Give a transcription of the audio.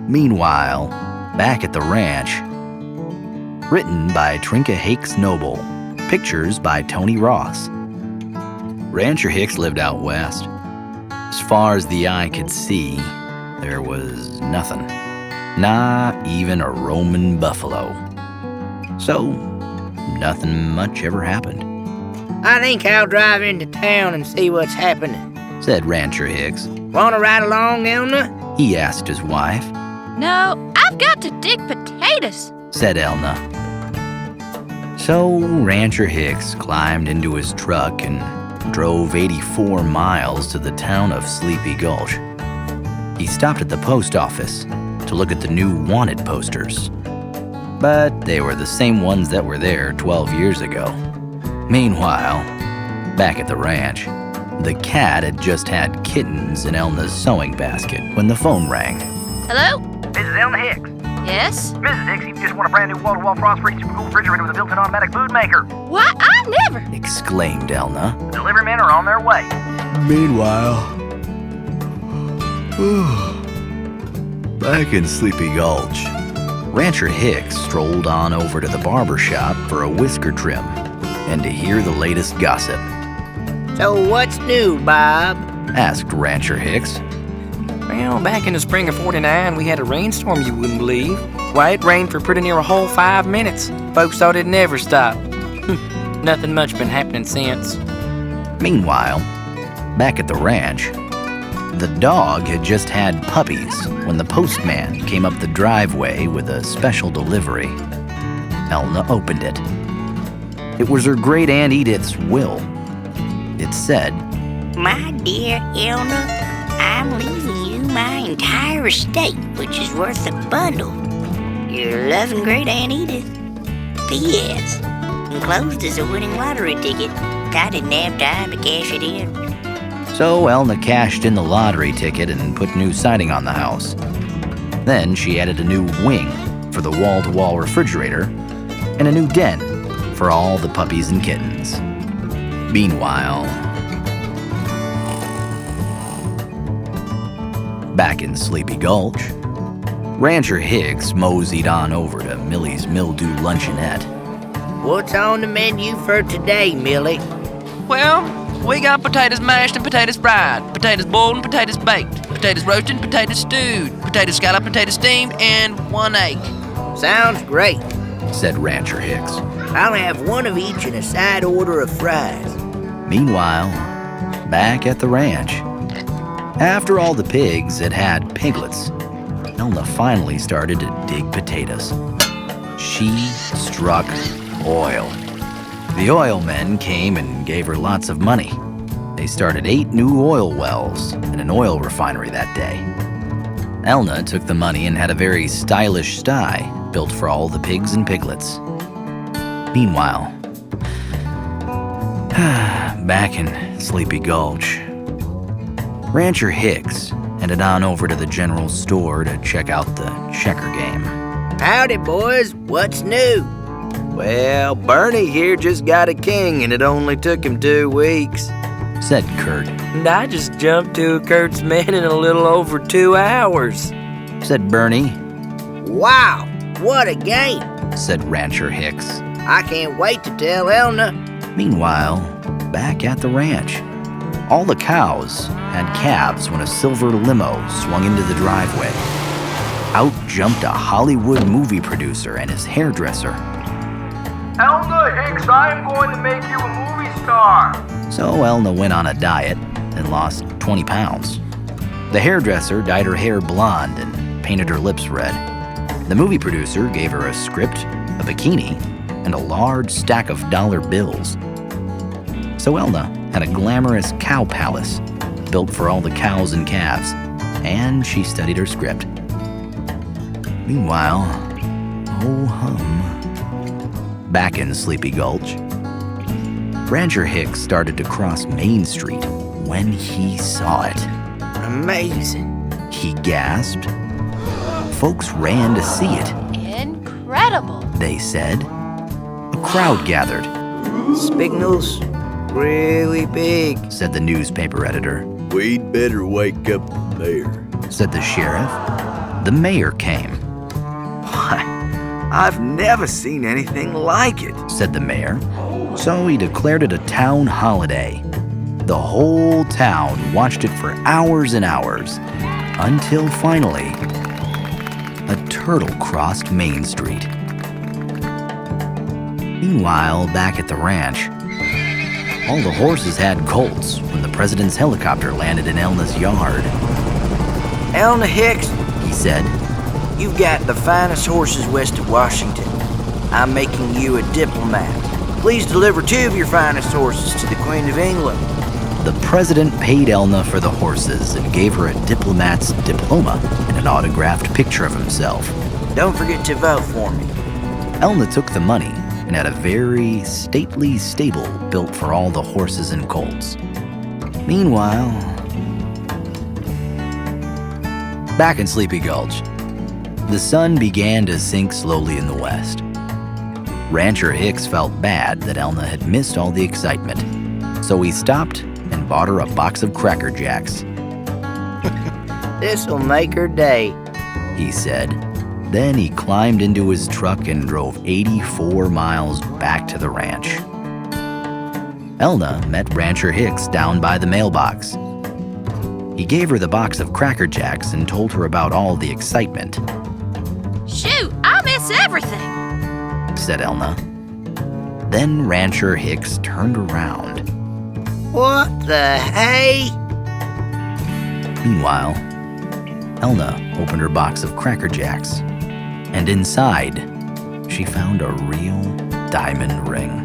Meanwhile, back at the ranch. Written by Trinka Hakes Noble. Pictures by Tony Ross. Rancher Hicks lived out west. As far as the eye could see, there was nothing. Not even a roaming buffalo. So, nothing much ever happened. I think I'll drive into town and see what's happening, said Rancher Hicks. "Want to ride along, Elna?" He asked his wife. No, I've got to dig potatoes, said Elna. So Rancher Hicks climbed into his truck and drove 84 miles to the town of Sleepy Gulch. He stopped at the post office to look at the new wanted posters. But they were the same ones that were there 12 years ago. Meanwhile, back at the ranch, the cat had just had kittens in Elna's sewing basket when the phone rang. Hello? This is Elna Hicks. Yes? Mrs. Hicks, you just want a brand new wall-to-wall frost-free super-cool refrigerator with a built-in automatic food maker. Why, I never. Exclaimed Elna. The delivery men are on their way. Meanwhile, back in Sleepy Gulch, Rancher Hicks strolled on over to the barber shop for a whisker trim and to hear the latest gossip. "So what's new, Bob?" asked Rancher Hicks. Well, back in the spring of '49, we had a rainstorm you wouldn't believe. Why, it rained for pretty near a whole 5 minutes. Folks thought it'd never stop. Nothing much been happening since. Meanwhile, back at the ranch, the dog had just had puppies when the postman came up the driveway with a special delivery. Elna opened it. It was her great Aunt Edith's will. It said, "My dear Elna, I'm leaving you my entire estate, which is worth a bundle. Your loving great Aunt Edith. P.S. Enclosed is a winning lottery ticket. I didn't have time to cash it in." So Elna cashed in the lottery ticket and put new siding on the house. Then she added a new wing for the wall-to-wall refrigerator and a new den for all the puppies and kittens. Meanwhile, back in Sleepy Gulch, Rancher Hicks moseyed on over to Millie's Mildew Luncheonette. "What's on the menu for today, Millie?" Well, we got potatoes mashed and potatoes fried, potatoes boiled and potatoes baked, potatoes roasted and potatoes stewed, potatoes scalloped, potatoes steamed, and 1 egg. "Sounds great. Said Rancher Hicks. I'll have one of each and a side order of fries." Meanwhile, back at the ranch, after all the pigs had had piglets, Elna finally started to dig potatoes. She struck oil. The oil men came and gave her lots of money. They started 8 new oil wells and an oil refinery that day. Elna took the money and had a very stylish sty built for all the pigs and piglets. Meanwhile, back in Sleepy Gulch, Rancher Hicks headed on over to the general store to check out the checker game. "Howdy, boys. What's new?" "Well, Bernie here just got a king, and it only took him 2 weeks," said Kurt. And I just jumped to Kurt's man in a little over 2 hours. Said Bernie. "Wow, what a game!" Said Rancher Hicks. "I can't wait to tell Elna." Meanwhile, back at the ranch, all the cows had calves when a silver limo swung into the driveway. Out jumped a Hollywood movie producer and his hairdresser. Elna Hicks, I'm going to make you a movie star. So Elna went on a diet and lost 20 pounds. The hairdresser dyed her hair blonde and painted her lips red. The movie producer gave her a script, a bikini, and a large stack of dollar bills. So Elna had a glamorous cow palace built for all the cows and calves, and she studied her script. Meanwhile, oh hum, back in Sleepy Gulch, Rancher Hicks started to cross Main Street when he saw it. "Amazing." He gasped. Folks ran to see it. Incredible. They said. A crowd gathered, "Signals really big." said the newspaper editor. "We'd better wake up the mayor," Said the sheriff. the mayor came. Why, I've never seen anything like it. Said the mayor. So he declared it a town holiday. The whole town watched it for hours and hours, until finally, a turtle crossed Main Street. Meanwhile, back at the ranch, all the horses had colts when the president's helicopter landed in Elna's yard. Elna Hicks, He said, you've got the finest horses west of Washington. I'm making you a diplomat. Please deliver 2 of your finest horses to the Queen of England. the president paid Elna for the horses and gave her a diplomat's diploma and an autographed picture of himself. Don't forget to vote for me. Elna took the money and had a very stately stable built for all the horses and colts. Meanwhile, back in Sleepy Gulch, the sun began to sink slowly in the west. Rancher Hicks felt bad that Elna had missed all the excitement, so he stopped and bought her a box of Cracker Jacks. This'll make her day. He said. Then he climbed into his truck and drove 84 miles back to the ranch. Elna met Rancher Hicks down by the mailbox. He gave her the box of Cracker Jacks and told her about all the excitement, Shoot, I miss everything. said Elna. Then Rancher Hicks turned around. What the hey? Meanwhile, Elna opened her box of Cracker Jacks, and inside, she found a real diamond ring.